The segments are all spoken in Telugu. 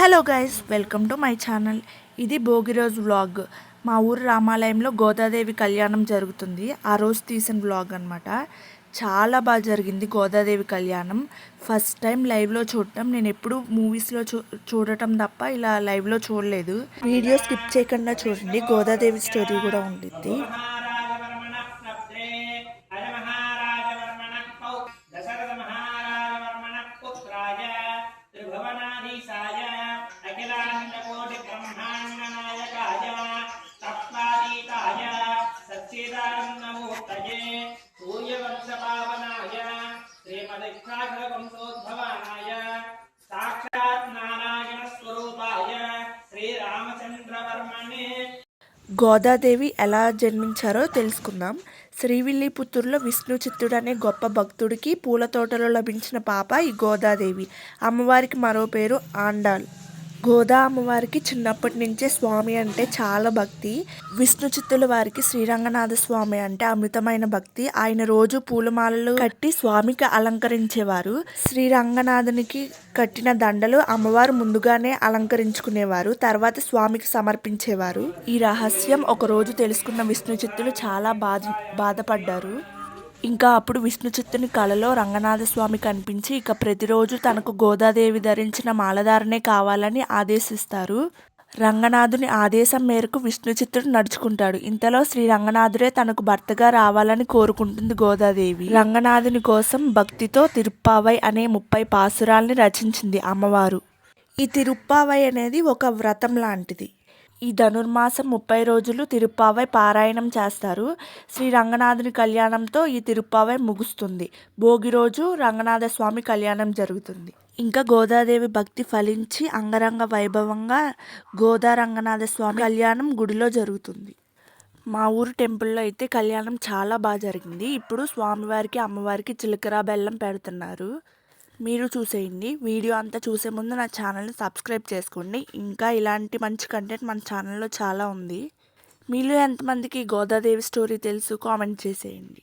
Hello guys, welcome to my channel. ఇది భోగి రోజు వ్లాగ్. మా ఊరు రామాలయంలో గోదాదేవి కళ్యాణం జరుగుతుంది. ఆ రోజు తీసిన వ్లాగ్ అనమాట. చాలా బాగా జరిగింది గోదాదేవి కళ్యాణం. ఫస్ట్ టైం లైవ్లో చూడటం. నేను ఎప్పుడు మూవీస్లో చూడటం తప్ప ఇలా లైవ్లో చూడలేదు. వీడియో స్కిప్ చేయకుండా చూడండి, గోదాదేవి స్టోరీ కూడా ఉంటుంది. శ్రీమదిక్షాగ్రవంశోద్భవానాయ సాక్షాత్ నారాయణ స్వరూపాయ శ్రీరామచంద్రవర్మణే. గోదాదేవి ఎలా జన్మించారో తెలుసుకుందాం. శ్రీవిల్లిపుత్తూరులో విష్ణు చిత్తుడు అనే గొప్ప భక్తుడికి పూల తోటలో లభించిన పాప ఈ గోదాదేవి. అమ్మవారికి మరో పేరు ఆండాల్. గోదా అమ్మవారికి చిన్నప్పటి నుంచే స్వామి అంటే చాలా భక్తి. విష్ణు చిత్తుల వారికి శ్రీరంగనాథ స్వామి అంటే అమితమైన భక్తి. ఆయన రోజు పూలమాలలు కట్టి స్వామికి అలంకరించేవారు. శ్రీరంగనాథునికి కట్టిన దండలు అమ్మవారు ముందుగానే అలంకరించుకునేవారు, తర్వాత స్వామికి సమర్పించేవారు. ఈ రహస్యం ఒకరోజు తెలుసుకున్న విష్ణు చిత్తులు చాలా బాధపడ్డారు. ఇంకా అప్పుడు విష్ణు చిత్తుని కలలో రంగనాథస్వామి కనిపించి ఇక ప్రతిరోజు తనకు గోదాదేవి ధరించిన మాలధారణే కావాలని ఆదేశిస్తారు. రంగనాథుని ఆదేశం మేరకు విష్ణు చిత్తుడు నడుచుకుంటాడు. ఇంతలో శ్రీ రంగనాథుడే తనకు భర్తగా రావాలని కోరుకుంటుంది గోదాదేవి. రంగనాథుని కోసం భక్తితో తిరుప్పావై అనే 30 పాసురాల్ని రచించింది అమ్మవారు. ఈ తిరుప్పావై అనేది ఒక వ్రతం లాంటిది. ఈ ధనుర్మాసం 30 రోజులు తిరుప్పావై పారాయణం చేస్తారు. శ్రీ రంగనాథుని కళ్యాణంతో ఈ తిరుప్పావై ముగుస్తుంది. భోగి రోజు రంగనాథ స్వామి కళ్యాణం జరుగుతుంది. ఇంకా గోదాదేవి భక్తి ఫలించి అంగరంగ వైభవంగా గోదా రంగనాథ స్వామి కళ్యాణం గుడిలో జరుగుతుంది. మా ఊరు టెంపుల్లో అయితే కళ్యాణం చాలా బాగా జరిగింది. ఇప్పుడు స్వామివారికి అమ్మవారికి జీలకర్ర బెల్లం పెడుతున్నారు. మీరు చూసేయండి. వీడియో అంతా చూసే ముందు నా ఛానల్ని సబ్స్క్రైబ్ చేసుకోండి. ఇంకా ఇలాంటి మంచి కంటెంట్ మన ఛానల్లో చాలా ఉంది. మీలో ఎంతమందికి గోదాదేవి స్టోరీ తెలుసు కామెంట్ చేసేయండి.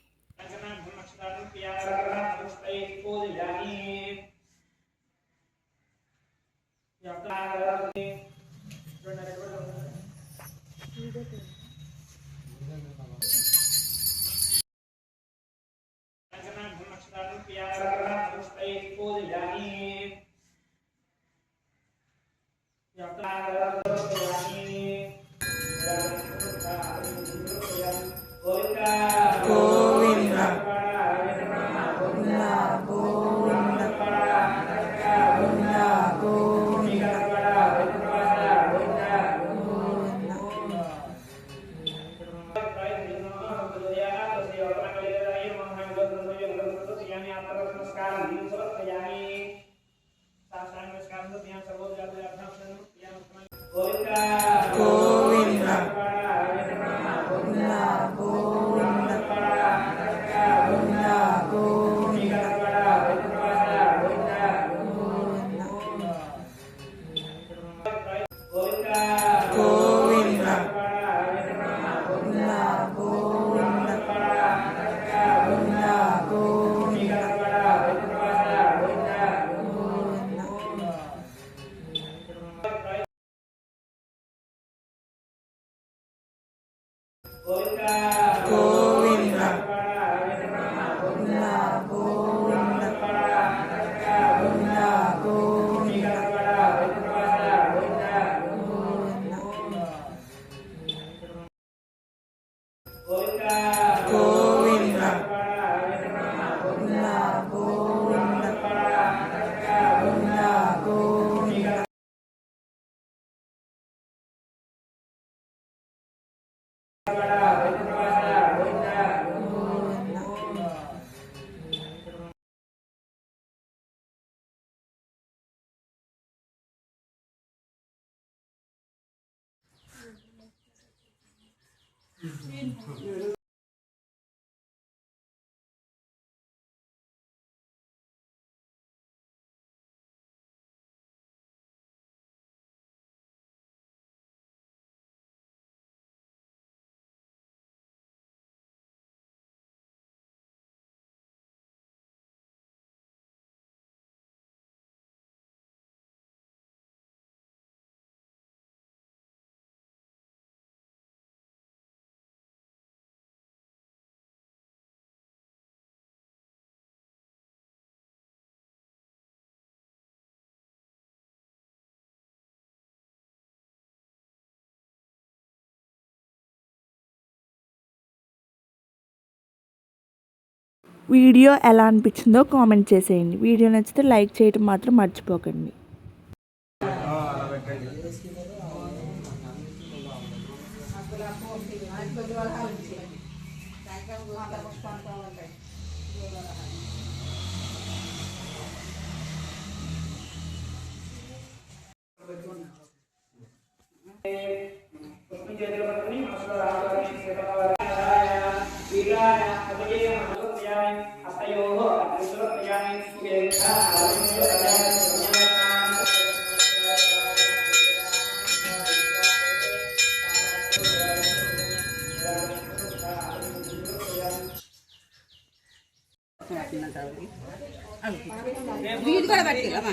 వీడియో ఎలా అనిపించిందో కామెంట్ చేసేయండి. వీడియో నచ్చితే లైక్ చేయడం మాత్రం మర్చిపోకండి. వీడి కూడా పట్టుకెళ్ళమ్మా